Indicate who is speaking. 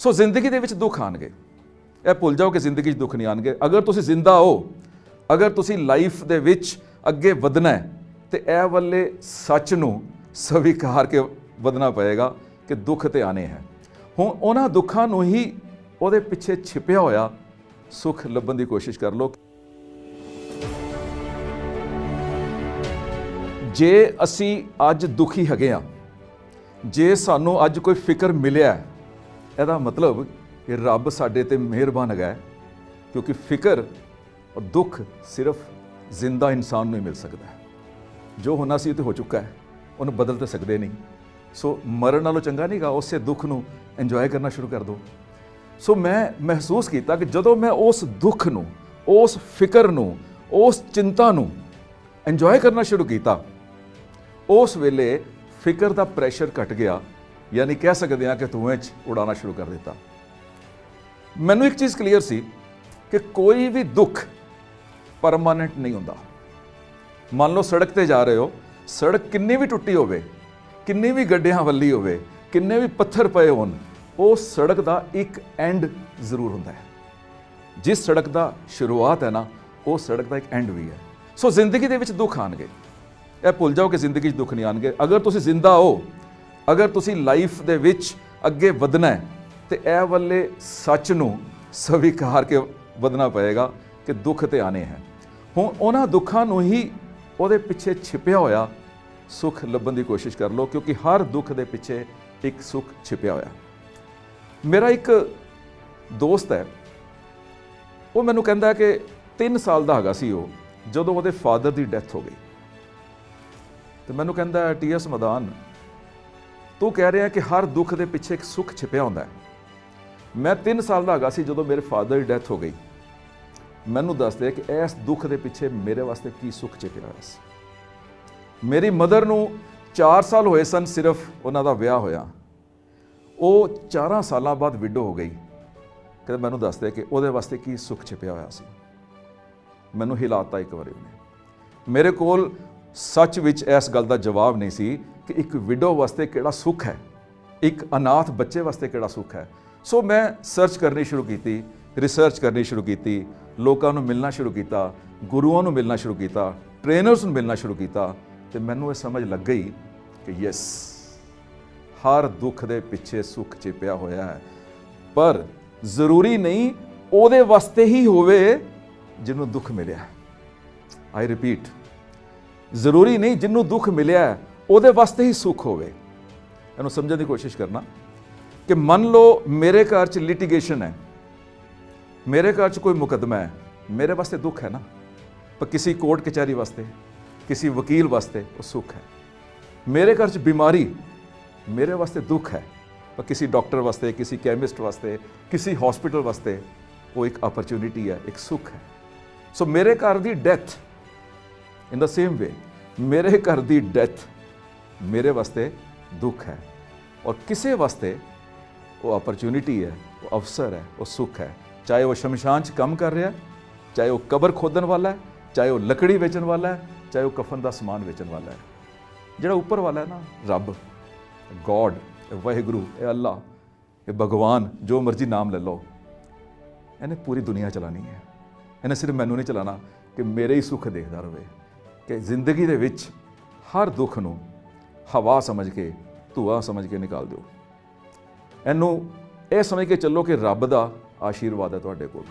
Speaker 1: ਸੋ ਜ਼ਿੰਦਗੀ ਦੇ ਵਿੱਚ ਦੁੱਖ ਆਣਗੇ, ਇਹ ਭੁੱਲ ਜਾਓ ਕਿ ਜ਼ਿੰਦਗੀ 'ਚ ਦੁੱਖ ਨਹੀਂ ਆਣਗੇ। ਅਗਰ ਤੁਸੀਂ ਜ਼ਿੰਦਾ ਹੋ, ਅਗਰ ਤੁਸੀਂ ਲਾਈਫ ਦੇ ਵਿੱਚ ਅੱਗੇ ਵਧਣਾ ਹੈ ਤੇ ਇਹ ਵੱਲੇ ਸੱਚ ਨੂੰ ਸਵੀਕਾਰ ਕੇ ਵਧਣਾ ਪਏਗਾ ਕਿ ਦੁੱਖ ਤੇ ਆਣੇ ਹੈ। ਹੁਣ ਉਹਨਾਂ ਦੁੱਖਾਂ ਨੂੰ ਹੀ ਉਹਦੇ ਪਿੱਛੇ ਛਿਪਿਆ ਹੋਇਆ ਸੁੱਖ ਲੱਭਣ ਦੀ ਕੋਸ਼ਿਸ਼ ਕਰ ਲਓ। ਜੇ ਅਸੀਂ ਅੱਜ ਦੁਖੀ ਹੈਗੇ ਆ, ਜੇ ਸਾਨੂੰ ਅੱਜ ਕੋਈ ਫਿਕਰ ਮਿਲਿਆ, ਇਹਦਾ ਮਤਲਬ ਕਿ ਰੱਬ ਸਾਡੇ ਤੇ ਮਿਹਰਬਾਨ ਹੈਗਾ, ਕਿਉਂਕਿ ਫਿਕਰ ਔਰ ਦੁੱਖ ਸਿਰਫ ਜ਼ਿੰਦਾ ਇਨਸਾਨ ਨੂੰ ਹੀ ਮਿਲ ਸਕਦਾ ਹੈ। ਜੋ ਹੋਣਾ ਸੀ ਤੇ ਹੋ ਚੁੱਕਾ ਹੈ, ਉਹਨੂੰ ਬਦਲ ਤਾਂ ਸਕਦੇ ਨਹੀਂ। ਸੋ ਮਰਨ ਨਾਲੋਂ ਚੰਗਾ ਨਹੀਂਗਾ ਉਸੇ ਦੁੱਖ ਨੂੰ ਇੰਜੋਏ ਕਰਨਾ ਸ਼ੁਰੂ ਕਰ ਦਿਓ। ਸੋ ਮੈਂ ਮਹਿਸੂਸ ਕੀਤਾ ਕਿ ਜਦੋਂ ਮੈਂ ਉਸ ਦੁੱਖ ਨੂੰ, ਉਸ ਫਿਕਰ ਨੂੰ, ਉਸ ਚਿੰਤਾ ਨੂੰ ਇੰਜੋਏ ਕਰਨਾ ਸ਼ੁਰੂ ਕੀਤਾ, ਉਸ ਵੇਲੇ ਫਿਕਰ ਦਾ ਪ੍ਰੈਸ਼ਰ ਘਟ ਗਿਆ, ਯਾਨੀ ਕਹਿ ਸਕਦੇ ਹਾਂ ਕਿ ਧੂਏ 'ਚ ਉਡਾਉਣਾ ਸ਼ੁਰੂ ਕਰ ਦਿੱਤਾ। ਮੈਨੂੰ ਇੱਕ ਚੀਜ਼ ਕਲੀਅਰ ਸੀ ਕਿ ਕੋਈ ਵੀ ਦੁੱਖ ਪਰਮਾਨੈਂਟ ਨਹੀਂ ਹੁੰਦਾ। ਮੰਨ ਲਓ ਸੜਕ ਤੇ ਜਾ ਰਹੇ ਹੋ, ਸੜਕ ਕਿੰਨੀ ਵੀ ਟੁੱਟੀ ਹੋਵੇ, ਕਿੰਨੀ ਵੀ ਗੱਡਿਆਂ ਵੱਲੀ ਹੋਵੇ, ਕਿੰਨੇ ਵੀ ਪੱਥਰ ਪਏ ਹੋਣ, ਉਹ ਸੜਕ ਦਾ ਇੱਕ ਐਂਡ ਜ਼ਰੂਰ ਹੁੰਦਾ ਹੈ। ਜਿਸ ਸੜਕ ਦਾ ਸ਼ੁਰੂਆਤ ਹੈ ਨਾ, ਉਹ ਸੜਕ ਦਾ ਇੱਕ ਐਂਡ ਵੀ ਹੈ। ਸੋ ਜ਼ਿੰਦਗੀ ਦੇ ਵਿੱਚ ਦੁੱਖ ਆਣਗੇ, ਇਹ ਭੁੱਲ ਜਾਓ ਕਿ ਜ਼ਿੰਦਗੀ 'ਚ ਦੁੱਖ ਨਹੀਂ ਆਣਗੇ। ਅਗਰ ਤੁਸੀਂ ਜ਼ਿੰਦਾ ਹੋ, ਅਗਰ ਤੁਸੀਂ ਲਾਈਫ ਦੇ ਵਿੱਚ ਅੱਗੇ ਵਧਣਾ ਹੈ ਤੇ ਇਹ ਵੱਲੇ ਸੱਚ ਨੂੰ ਸਵੀਕਾਰ ਕੇ ਵਧਣਾ ਪਏਗਾ ਕਿ ਦੁੱਖ ਤੇ ਆਣੇ ਹੈ। ਹੁਣ ਉਹਨਾਂ ਦੁੱਖਾਂ ਨੂੰ ਹੀ ਉਹਦੇ ਪਿੱਛੇ ਛਿਪਿਆ ਹੋਇਆ ਸੁੱਖ ਲੱਭਣ ਦੀ ਕੋਸ਼ਿਸ਼ ਕਰ ਲਓ, ਕਿਉਂਕਿ ਹਰ ਦੁੱਖ ਦੇ ਪਿੱਛੇ ਇੱਕ ਸੁੱਖ ਛਿਪਿਆ ਹੋਇਆ। ਮੇਰਾ ਇੱਕ ਦੋਸਤ ਹੈ, ਉਹ ਮੈਨੂੰ ਕਹਿੰਦਾ ਕਿ 3 ਸਾਲ ਦਾ ਹੈਗਾ ਸੀ ਉਹ ਜਦੋਂ ਉਹਦੇ ਫਾਦਰ ਦੀ ਡੈਥ ਹੋ ਗਈ। ਤੇ ਮੈਨੂੰ ਕਹਿੰਦਾ, ਟੀ.ਐਸ. ਮਦਾਨ, ਤੂੰ ਕਹਿ ਰਿਹਾ ਕਿ ਹਰ ਦੁੱਖ ਦੇ ਪਿੱਛੇ ਇੱਕ ਸੁੱਖ ਛਿਪਿਆ ਹੁੰਦਾ ਹੈ। ਮੈਂ 3 ਸਾਲ ਦਾ ਹੈਗਾ ਸੀ ਜਦੋਂ ਮੇਰੇ ਫਾਦਰ ਦੀ ਡੈਥ ਹੋ ਗਈ। ਮੈਨੂੰ ਦੱਸਦੇ ਕਿ ਇਸ ਦੁੱਖ ਦੇ ਪਿੱਛੇ ਮੇਰੇ ਵਾਸਤੇ ਕੀ ਸੁੱਖ ਛਿਪਿਆ ਹੋਇਆ ਸੀ। ਮੇਰੀ ਮਦਰ ਨੂੰ 4 ਸਾਲ ਹੋਏ ਸਨ ਸਿਰਫ ਉਹਨਾਂ ਦਾ ਵਿਆਹ ਹੋਇਆ। ਉਹ 4 ਸਾਲਾਂ ਬਾਅਦ ਵਿਡੋ ਹੋ ਗਈ। ਕਹਿੰਦੇ ਮੈਨੂੰ ਦੱਸਦੇ ਕਿ ਉਹਦੇ ਵਾਸਤੇ ਕੀ ਸੁੱਖ ਛਿਪਿਆ ਹੋਇਆ ਸੀ। ਮੈਨੂੰ ਹਿਲਾਤਾ ਇੱਕ ਵਾਰੀ ਉਹਨੇ। ਮੇਰੇ ਕੋਲ ਸੱਚ ਵਿੱਚ ਇਸ ਗੱਲ ਦਾ ਜਵਾਬ ਨਹੀਂ ਸੀ ਕਿ ਇੱਕ ਵਿਡੋ ਵਾਸਤੇ ਕਿਹੜਾ ਸੁੱਖ ਹੈ, ਇੱਕ ਅਨਾਥ ਬੱਚੇ ਵਾਸਤੇ ਕਿਹੜਾ ਸੁੱਖ ਹੈ। ਸੋ ਮੈਂ ਸਰਚ ਕਰਨੀ ਸ਼ੁਰੂ ਕੀਤੀ, ਰਿਸਰਚ ਕਰਨੀ ਸ਼ੁਰੂ ਕੀਤੀ, ਲੋਕਾਂ ਨੂੰ ਮਿਲਣਾ ਸ਼ੁਰੂ ਕੀਤਾ, ਗੁਰੂਆਂ ਨੂੰ ਮਿਲਣਾ ਸ਼ੁਰੂ ਕੀਤਾ, ਟ੍ਰੇਨਰਸ ਨੂੰ ਮਿਲਣਾ ਸ਼ੁਰੂ ਕੀਤਾ, ਤੇ ਮੈਨੂੰ ਇਹ ਸਮਝ ਲੱਗ ਗਈ ਕਿ ਯੈਸ, ਹਰ ਦੁੱਖ ਦੇ ਪਿੱਛੇ ਸੁੱਖ ਛਿਪਿਆ ਹੋਇਆ ਹੈ। ਪਰ ਜ਼ਰੂਰੀ ਨਹੀਂ ਉਹਦੇ ਵਾਸਤੇ ਹੀ ਹੋਵੇ ਜਿਹਨੂੰ ਦੁੱਖ ਮਿਲਿਆ। ਆਈ ਰਿਪੀਟ, ਜ਼ਰੂਰੀ ਨਹੀਂ ਜਿਹਨੂੰ ਦੁੱਖ ਮਿਲਿਆ ਉਹਦੇ ਵਾਸਤੇ ਹੀ ਸੁੱਖ ਹੋਵੇ। ਇਹਨੂੰ ਸਮਝਣ ਦੀ ਕੋਸ਼ਿਸ਼ ਕਰਨਾ ਕਿ ਮੰਨ ਲਓ ਮੇਰੇ ਘਰ 'ਚ ਲਿਟੀਗੇਸ਼ਨ ਹੈ, ਮੇਰੇ ਘਰ 'ਚ ਕੋਈ ਮੁਕੱਦਮਾ ਹੈ, ਮੇਰੇ ਵਾਸਤੇ ਦੁੱਖ ਹੈ ਨਾ, ਪਰ ਕਿਸੇ ਕੋਰਟ ਕਚਹਿਰੀ ਵਾਸਤੇ, ਕਿਸੇ ਵਕੀਲ ਵਾਸਤੇ ਉਹ ਸੁੱਖ ਹੈ। ਮੇਰੇ ਘਰ 'ਚ ਬਿਮਾਰੀ, ਮੇਰੇ ਵਾਸਤੇ ਦੁੱਖ ਹੈ, ਪਰ ਕਿਸੇ ਡਾਕਟਰ ਵਾਸਤੇ, ਕਿਸੇ ਕੈਮਿਸਟ ਵਾਸਤੇ, ਕਿਸੇ ਹਸਪੀਟਲ ਵਾਸਤੇ ਉਹ ਇੱਕ ਅਪਰਚੁਨਿਟੀ ਹੈ, ਇੱਕ ਸੁੱਖ ਹੈ। ਸੋ ਮੇਰੇ ਘਰ ਦੀ ਡੈਥ, ਇਨ ਦਾ ਸੇਮ ਵੇ, ਮੇਰੇ ਘਰ ਦੀ ਡੈਥ ਮੇਰੇ ਵਾਸਤੇ ਦੁੱਖ ਹੈ, ਔਰ ਕਿਸੇ ਵਾਸਤੇ ਉਹ ਅਪਰਚੁਨਿਟੀ ਹੈ, ਉਹ ਅਵਸਰ ਹੈ, ਉਹ ਸੁੱਖ ਹੈ। ਚਾਹੇ ਉਹ ਸ਼ਮਸ਼ਾਨ 'ਚ ਕੰਮ ਕਰ ਰਿਹਾ, ਚਾਹੇ ਉਹ ਕਬਰ ਖੋਦਣ ਵਾਲਾ ਹੈ, ਚਾਹੇ ਉਹ ਲੱਕੜੀ ਵੇਚਣ ਵਾਲਾ ਹੈ, ਚਾਹੇ ਉਹ ਕਫਨ ਦਾ ਸਮਾਨ ਵੇਚਣ ਵਾਲਾ ਹੈ। ਜਿਹੜਾ ਉੱਪਰ ਵਾਲਾ ਹੈ ਨਾ, ਰੱਬ, ਗੋਡ, ਵਾਹਿਗੁਰੂ, ਇਹ ਅੱਲਾ, ਇਹ ਭਗਵਾਨ, ਜੋ ਮਰਜ਼ੀ ਨਾਮ ਲੈ ਲਓ, ਇਹਨੇ ਪੂਰੀ ਦੁਨੀਆ ਚਲਾਣੀ ਹੈ। ਇਹਨੇ ਸਿਰਫ ਮੈਨੂੰ ਨਹੀਂ ਚਲਾਣਾ ਕਿ ਮੇਰੇ ਹੀ ਸੁੱਖ ਦੇਖਦਾ ਰਹੇ, ਕਿ ਜ਼ਿੰਦਗੀ ਦੇ ਵਿੱਚ ਹਰ ਦੁੱਖ ਨੂੰ ਹਵਾ ਸਮਝ ਕੇ, ਧੂਆ ਸਮਝ ਕੇ ਨਿਕਾਲ ਦਿਓ। ਇਹਨੂੰ ਇਹ ਸਮਝ ਕੇ ਚੱਲੋ ਕਿ ਰੱਬ ਦਾ ਆਸ਼ੀਰਵਾਦ ਹੈ ਤੁਹਾਡੇ ਕੋਲ।